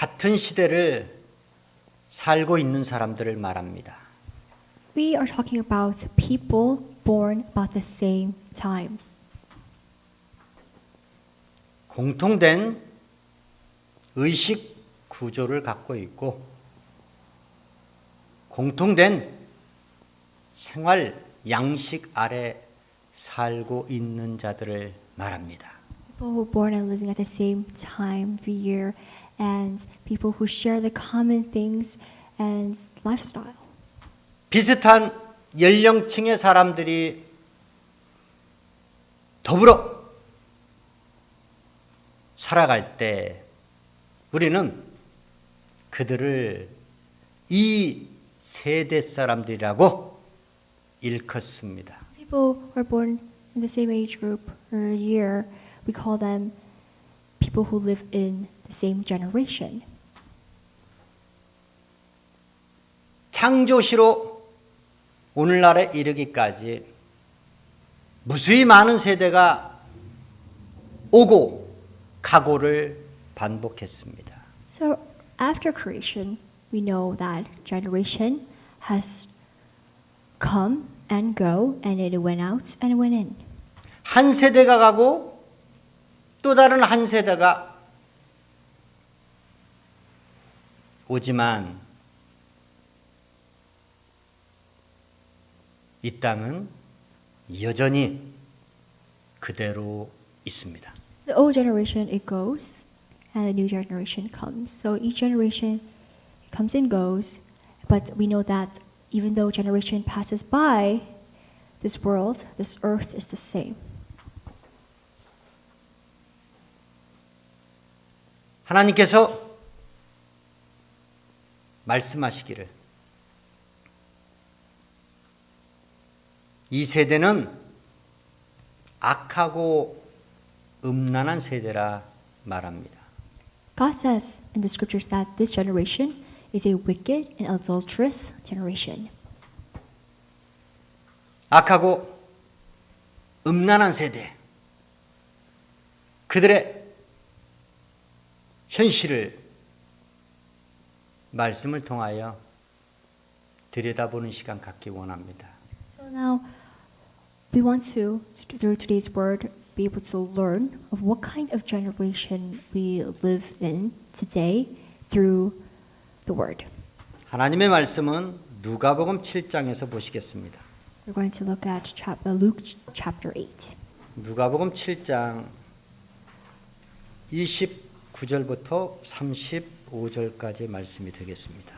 같은 시대를 살고 있는 사람들을 말합니다. We are talking about people born about the same time. 공통된 의식 구조를 갖고 있고 공통된 생활 양식 아래 살고 있는 자들을 말합니다. People who are born and living at the same time every year, and people who share the common things and lifestyle. 비슷한 연령층의 사람들이 더불어 살아갈 때 우리는 그들을 이 세대 사람들이라고 일컫습니다. People who are born in the same age group or year, we call them people who live in the same generation. 창조시로 오늘날에 이르기까지 무수히 많은 세대가 오고 가고를 반복했습니다. So after creation, we know that generation has come and go, and it went out and it went in. 한 세대가 가고 또 다른 한 세대가 오지만 이 땅은 여전히 그대로 있습니다. The old generation, it goes, and the new generation comes. So each generation comes and goes, but we know that even though generation passes by, this world, this earth is the same. 하나님께서 말씀하시기를 이 세대는 악하고 음란한 세대라 말합니다. God says in the scriptures that this generation is a wicked and adulterous generation. 악하고 음란한 세대, 그들의 현실을 말씀을 통하여 들여다보는 시간 갖기 원합니다. So now we want to, through today's word, be able to learn of what kind of generation we live in today through the word. 하나님의 말씀은 누가복음 7장에서 보시겠습니다. We're going to look at Luke chapter 8. 누가복음 7장 29절부터 35절까지 말씀이 되겠습니다.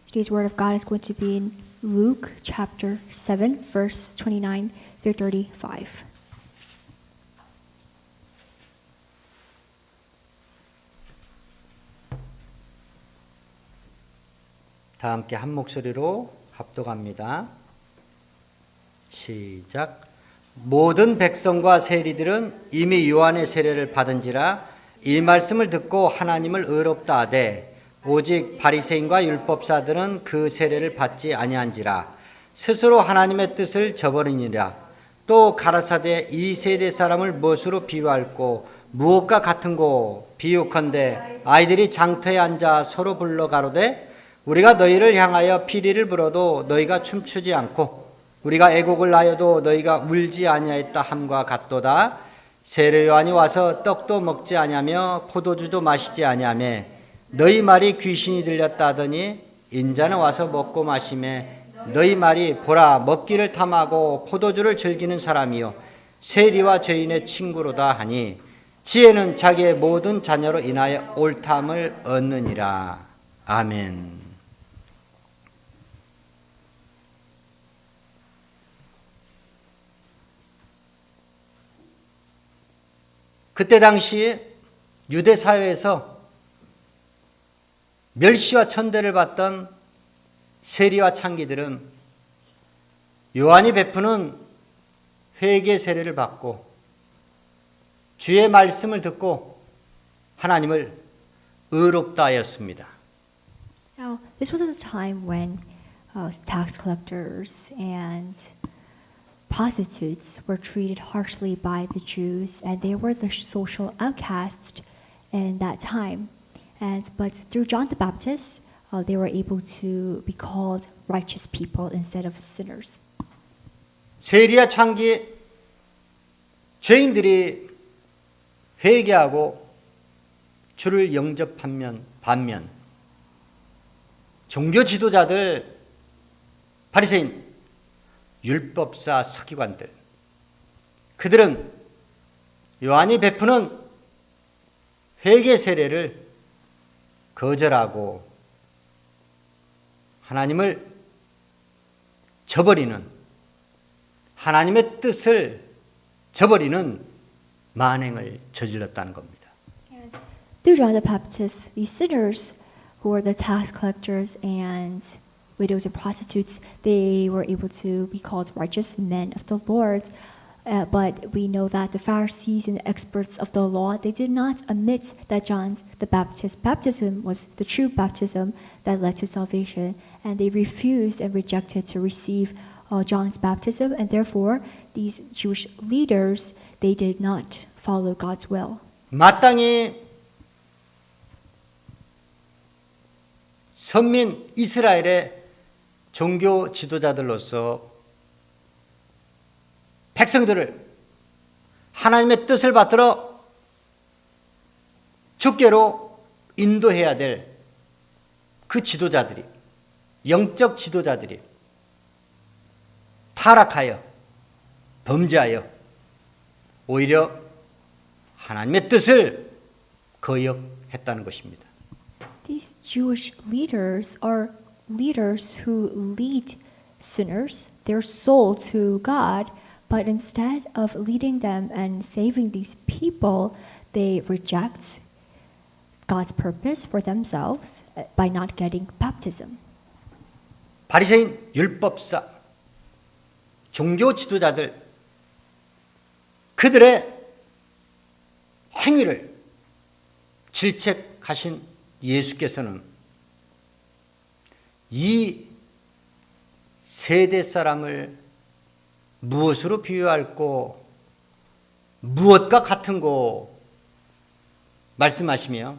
Today's word of God is going to be in Luke chapter 7, verse 29 through 35. 다 함께 한 목소리로 합독합니다. 시작. 모든 백성과 세리들은 이미 요한의 세례를 받은지라 이 말씀을 듣고 하나님을 의롭다 하되 오직 바리새인과 율법사들은 그 세례를 받지 아니한지라 스스로 하나님의 뜻을 저버리니라. 또 가라사대 이 세대 사람을 무엇으로 비유할꼬 무엇과 같은고 비유컨대 아이들이 장터에 앉아 서로 불러 가로되 우리가 너희를 향하여 피리를 불어도 너희가 춤추지 않고 우리가 애곡을 하여도 너희가 울지 아니하였다 함과 같도다. 세례 요한이 와서 떡도 먹지 아니하며 포도주도 마시지 아니하며 너희 말이 귀신이 들렸다 하더니 인자는 와서 먹고 마시매 너희 말이 보라 먹기를 탐하고 포도주를 즐기는 사람이요 세리와 죄인의 친구로다 하니 지혜는 자기의 모든 자녀로 인하여 옳담을 얻느니라. 아멘. 그때 당시 유대 사회에서 멸시와 천대를 받던 세리와 창기들은 요한이 베푸는 회개 세례를 받고 주의 말씀을 듣고 하나님을 의롭다 하였습니다. Now, this was a time when tax collectors and prostitutes were treated harshly by the Jews, and they were the social outcasts in that time. But through John the Baptist, they were able to be called righteous people instead of sinners. 세리와 창기 죄인들이 회개하고 주를 영접하면 반면 종교 지도자들, 바리새인, 율법사, 서기관들, 그들은 요한이 베푸는 회개 세례를 거절하고 하나님을 저버리는, 하나님의 뜻을 저버리는 만행을 저질렀다는 겁니다. Through John the Baptist, these sinners who were the tax collectors and widows and prostitutes, they were able to be called righteous men of the Lord. But we know that the Pharisees and the experts of the law, they did not admit that John the Baptist's baptism was the true baptism that led to salvation. And they refused and rejected to receive John's baptism. And therefore, these Jewish leaders, they did not follow God's will. 마땅히 선민 이스라엘의 종교 지도자들로서 백성들을 하나님의 뜻을 받들어 주께로 인도해야 될 그 지도자들이, 영적 지도자들이 타락하여 범죄하여 오히려 하나님의 뜻을 거역했다는 것입니다. These Jewish leaders are leaders who lead sinners, their soul to God, but instead of leading them and saving these people, they reject God's purpose for themselves by not getting baptism. 바리새인, 율법사, 종교 지도자들, 그들의 행위를 질책하신 예수께서는 이 세대 사람을 무엇으로 비유할꼬, 무엇과 같은고 말씀하시며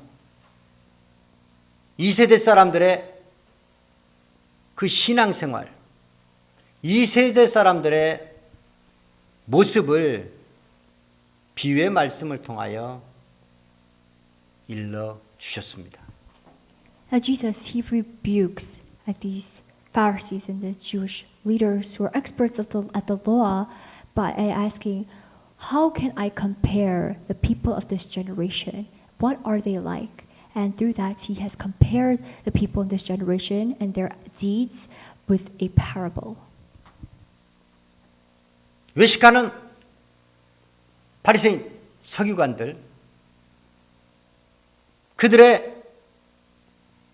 이 세대 사람들의 그 신앙생활, 이 세대 사람들의 모습을 비유의 말씀을 통하여 일러 주셨습니다. Now Jesus, he rebukes these Pharisees and the Jewish leaders who are experts at the law by asking, how can I compare the people of this generation? What are they like? And through that, he has compared the people in this generation and their deeds with a parable. 외식하는 바리새인, 서기관들, 그들의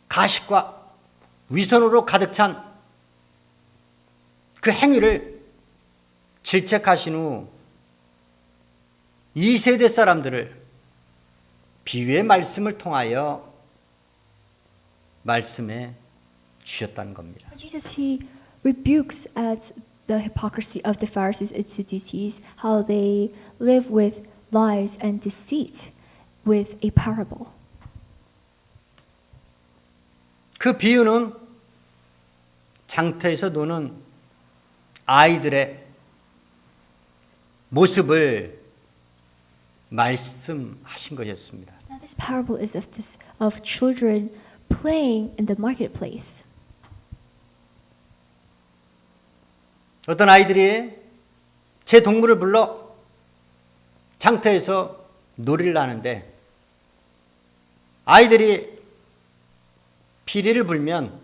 가식과 위선으로 가득 찬 그 행위를 질책하신 후 이 세대 사람들을 비유의 말씀을 통하여 말씀해 주셨다는 겁니다. Jesus, he rebukes at the hypocrisy of the Pharisees and Sadducees, how they live with lies and deceit with a parable. 그 비유는 장터에서 노는 아이들의 모습을 말씀하신 것이었습니다. Now this parable is of children playing in the marketplace. 어떤 아이들이 제 동물을 불러 장터에서 놀이를 하는데 아이들이 피리를 불면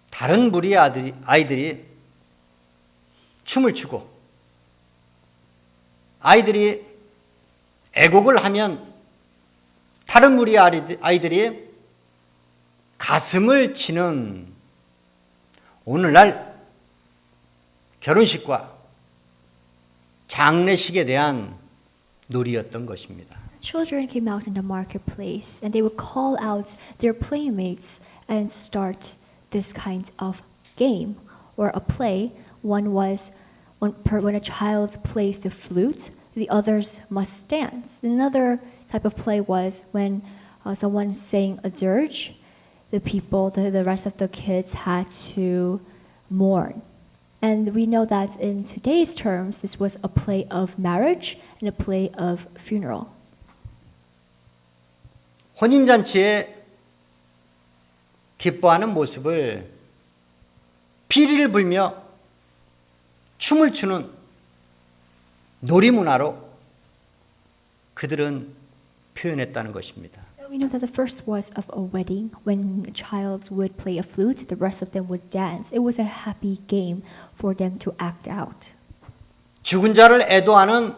다른 무리의 아이들이 춤을 추고 아이들이 애곡을 하면 다른 무리의 아이들이 가슴을 치는 오늘날 결혼식과 장례식에 대한 놀이였던 것입니다. Children came out in the marketplace and they would call out their playmates and start this kind of game or a play. One was when a child plays the flute, the others must dance. Another type of play was when someone sang a dirge, the people, the rest of the kids had to mourn. And we know that in today's terms, this was a play of marriage and a play of funeral. 혼인잔치에 기뻐하는 모습을 피리를 불며 춤을 추는 놀이문화로 그들은 표현했다는 것입니다. We know that the first was of a wedding when a child would play a flute, the rest of them would dance. It was a happy game for them to act out. 죽은 자를 애도하는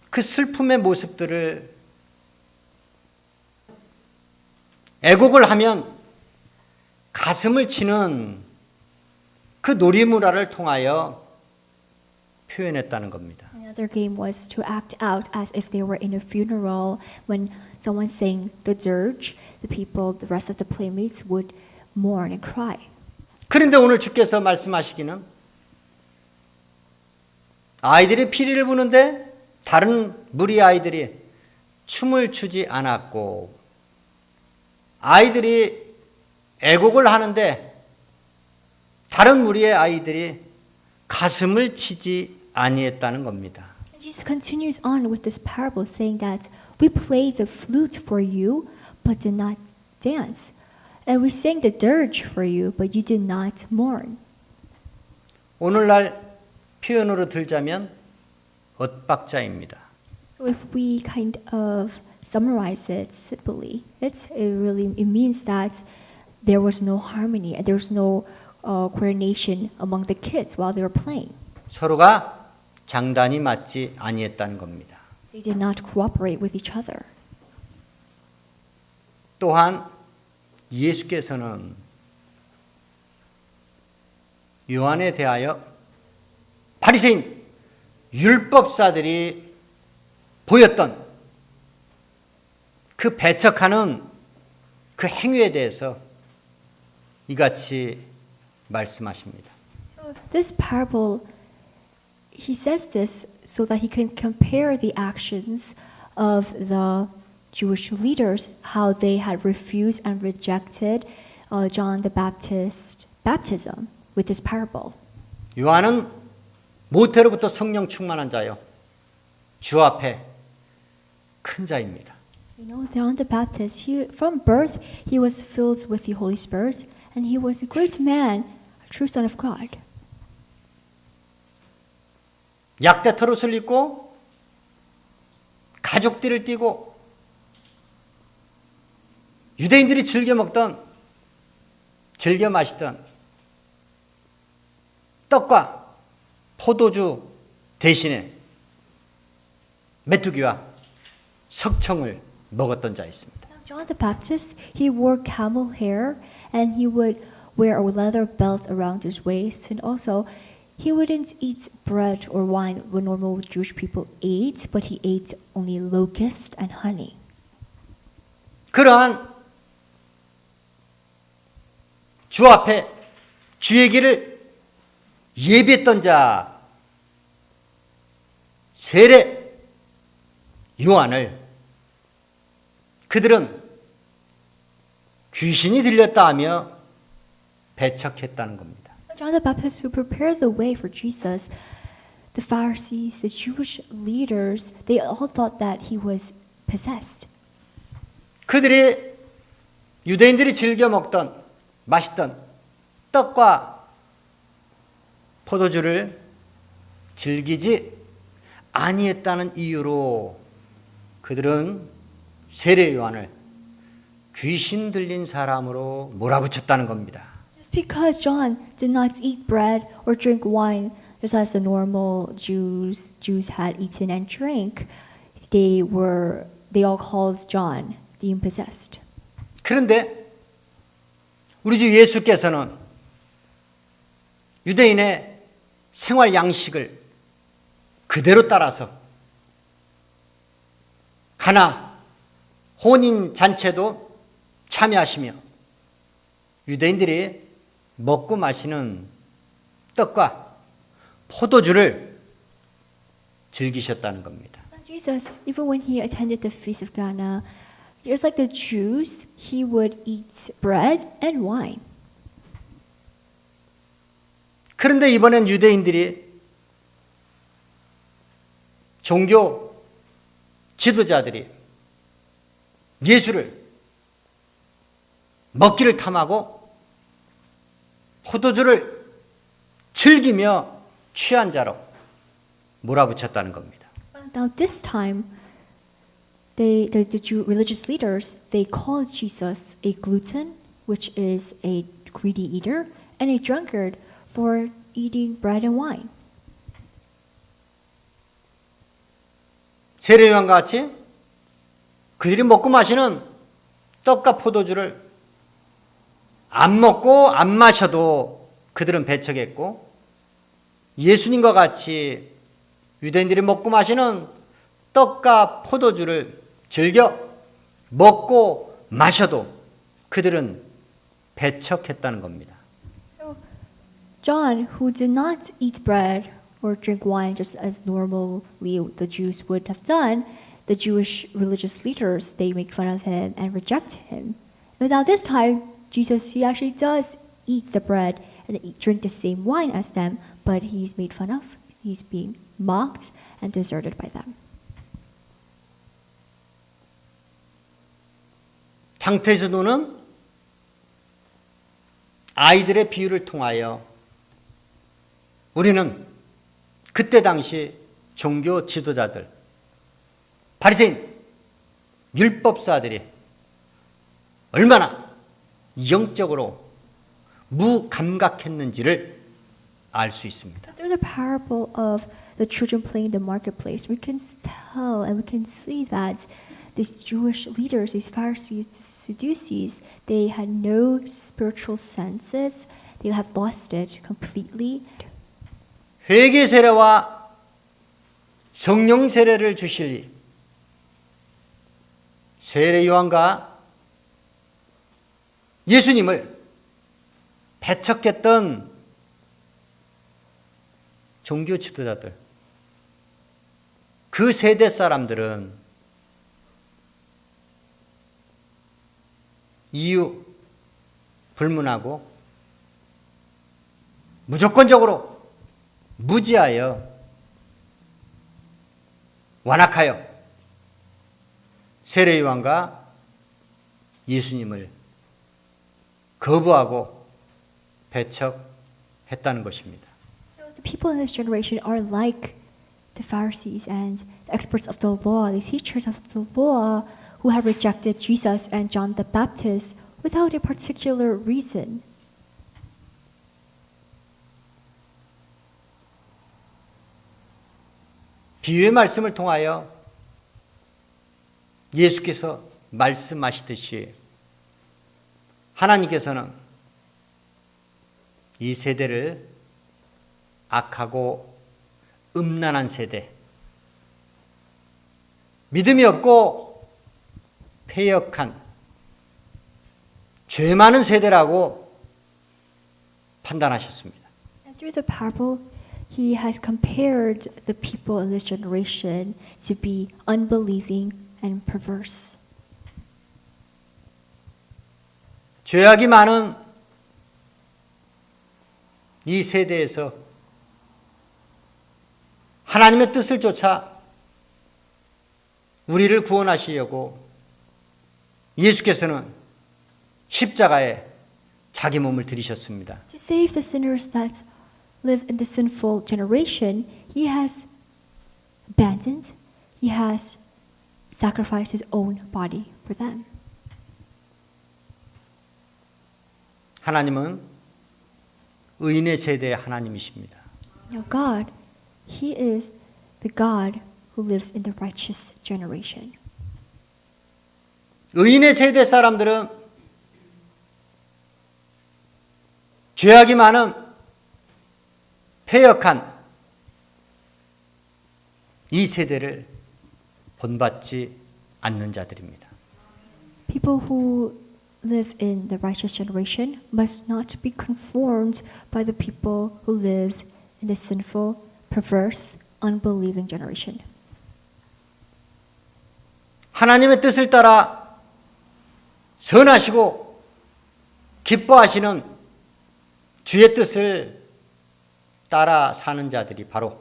그 슬픔의 모습들을 애곡을 하면 가슴을 치는 그 놀이문화를 통하여 표현했다는 겁니다. Another game was to act out as if they were in a funeral. When someone sang the dirge, the people, the rest of the playmates would mourn and cry. 그런데 오늘 주께서 말씀하시기는 아이들이 피리를 부는데 다른 무리 아이들이 춤을 추지 않았고 아이들이 애곡을 하는데 다른 무리의 아이들이 가슴을 치지 아니했다는 겁니다. Jesus continues on with this parable saying that we played the flute for you but did not dance. And we sang the dirge for you but you did not mourn. 오늘날 표현으로 들자면 엇박자입니다. So if we kind of summarize it simply, it means that there was no harmony and there was no coordination among the kids while they were playing. 서로가 장단이 맞지 아니했다는 겁니다. They did not cooperate with each other. 또한 예수께서는 요한에 대하여 바리새인 율법사들이 보였던 그 배척하는 그 행위에 대해서 이같이 말씀하십니다. So this parable, he says this so that he can compare the actions of the Jewish leaders, how they had refused and rejected John the Baptist's baptism with this parable. 요한은 모태로부터 성령 충만한 자요. 주 앞에 큰 자입니다. You know, John the Baptist, from birth, he was filled with the Holy Spirit, and he was a great man, a true son of God. 약대 털옷을 입고 가죽띠를 띠고 유대인들이 즐겨 먹던 즐겨 마시던 떡과 포도주 대신에 메뚜기와 석청을 먹었던 자였습니다. John the Baptist, he wore camel hair, and he would wear a leather belt around his waist, and also he wouldn't eat bread or wine what normal Jewish people ate, but he ate only locust and honey. 그러한 주 앞에 주의 길을 예비했던 자 세례 요한을 그들은 귀신이 들렸다 하며 배척했다는 겁니다. John the Baptist, who prepared the way for Jesus, the Pharisees, the Jewish leaders, they all thought that he was possessed. 그들이 유대인들이 즐겨 먹던 마시던 떡과 포도주를 즐기지 아니했다는 이유로 그들은 세례 요한을 귀신 들린 사람으로 몰아붙였다는 겁니다. Just because John did not eat bread or drink wine, just as the normal Jews had eaten and drank, they all called John demon possessed. 그런데 우리 주 예수께서는 유대인의 생활 양식을 그대로 따라서 가나 혼인 잔치도 참여하시며 유대인들이 먹고 마시는 떡과 포도주를 즐기셨다는 겁니다. Jesus, even when he attended the Feast of Cana, Just like the Jews, he would eat bread and wine. 그런데 이번엔 유대인들이 종교 지도자들이 예수를 먹기를 탐하고 포도주를 즐기며 취한 자로 몰아붙였다는 겁니다. Now this time, the Jew religious leaders, they called Jesus a glutton, which is a greedy eater, and a drunkard for eating bread and wine. 세례요한과 같이 그들이 먹고 마시는 떡과 포도주를 안 먹고 안 마셔도 그들은 배척했고, 예수님과 같이 유대인들이 먹고 마시는 떡과 포도주를 즐겨 먹고 마셔도 그들은 배척했다는 겁니다. John, who did not eat bread or drink wine just as normally the Jews would have done, the Jewish religious leaders, they make fun of him and reject him. But now this time, Jesus, he actually does eat the bread and drink the same wine as them, but he's made fun of, he's being mocked and deserted by them. 장태수도는 아이들의 비유를 통하여 우리는 그때 당시 종교 지도자들, 바리새인, 율법사들이 얼마나 영적으로 무감각했는지를 알 수 있습니다. Through the parable of the children playing in the marketplace, we can tell and we can see that these Jewish leaders, these Pharisees, these Sadducees, they had no spiritual senses. They have lost it completely. 회개 세례와 성령 세례를 주실 세례 요한과 예수님을 배척했던 종교 지도자들, 그 세대 사람들은 이유 불문하고 무조건적으로 무지하여 완악하여 세례 요한과 예수님을 거부하고 배척했다는 것입니다. So the people in this generation are like the Pharisees and the experts of the law, the teachers of the law who have rejected Jesus and John the Baptist without a particular reason. 비유의 말씀을 통하여 예수께서 말씀하시듯이 하나님께서는 이 세대를 악하고 음란한 세대, 믿음이 없고 패역한 죄 많은 세대라고 판단하셨습니다. And through the parable, he had compared the people in this generation to be unbelieving and perverse. 죄악이 많은 이 세대에서 하나님의 뜻을 쫓아 우리를 구원하시려고 예수께서는 십자가에 자기 몸을 들이셨습니다. To save the sinners that live in the sinful generation, he has abandoned, he has sacrificed his own body for them. 하나님은 의인의 세대의 하나님이십니다. Now God, he is the God who lives in the righteous generation. 의인의 세대 사람들은 죄악이 많은 패역한 이 세대를 본받지 않는 자들입니다. People who live in the righteous generation must not be conformed by the people who live in the sinful, perverse, unbelieving generation. 하나님의 뜻을 따라 선하시고 기뻐하시는 주의 뜻을 따라 사는 자들이 바로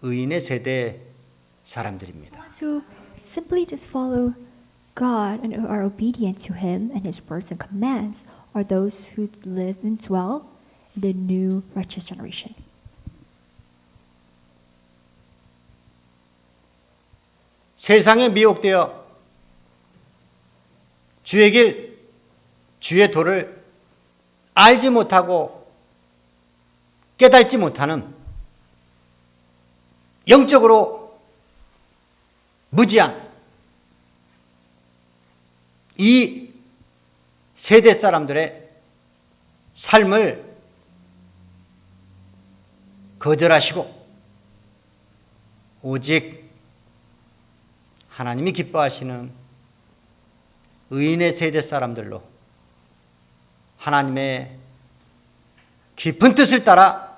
의인의 세대 사람들입니다. Those who simply just follow God and are obedient to Him and His words and commands are those who live and dwell in the new righteous generation. 세상에 미혹되어 주의 길, 주의 도를 알지 못하고 깨닫지 못하는 영적으로 무지한 이 세대 사람들의 삶을 거절하시고 오직 하나님이 기뻐하시는 의인의 세대 사람들로 하나님의 깊은 뜻을 따라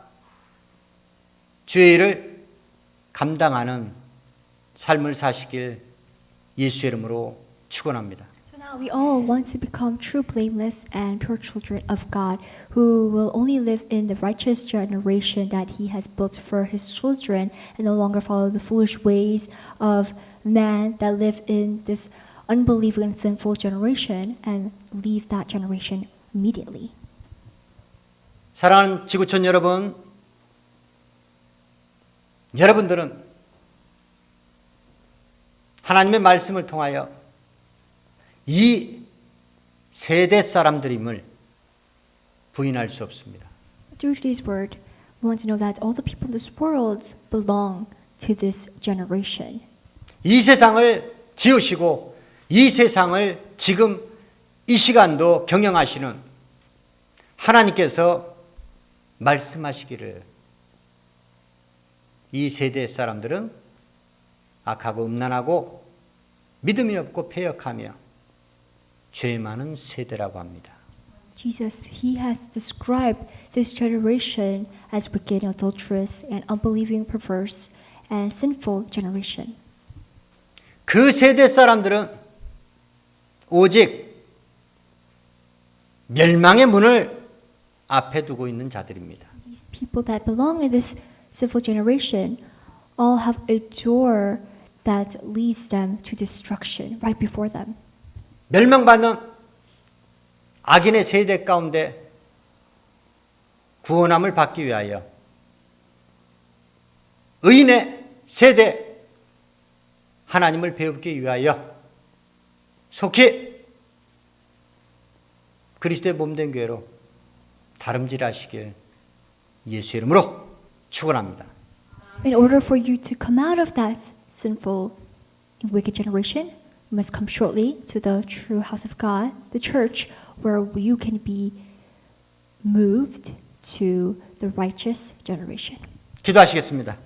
주의 일을 감당하는 삶을 사시길 예수의 이름으로 축원합니다. So now we all want to become true, blameless, and pure children of God who will only live in the righteous generation that He has built for His children and no longer follow the foolish ways of man that live in this unbelieving and sinful generation and leave that generation immediately. 사랑하는 지구촌 여러분, 여러분들은 하나님의 말씀을 통하여 이 세대 사람들임을 부인할 수 없습니다. Through today's word, we want to know that all the people in this world belong to this generation. 이 세상을 지으시고 이 세상을 지금 이 시간도 경영하시는 하나님께서 말씀하시기를 이 세대 사람들은 악하고 음란하고 믿음이 없고 패역하며 죄 많은 세대라고 합니다. Jesus, He has described this generation as wicked, adulterous, and unbelieving, perverse, and sinful generation. 그 세대 사람들은 오직 멸망의 문을 앞에 두고 있는 자들입니다. These people that belong in this sinful generation all have a door that leads them to destruction right before them. 멸망받는 악인의 세대 가운데 구원함을 받기 위하여 의인의 세대 하나님을 배우기 위하여 속히 그리스도의 몸된 교회로 다름질하시길 예수의 이름으로 축원합니다. In order for you to come out of that sinful and wicked generation, you must come shortly to the true house of God, the church, where you can be moved to the righteous generation. 기도하시겠습니다.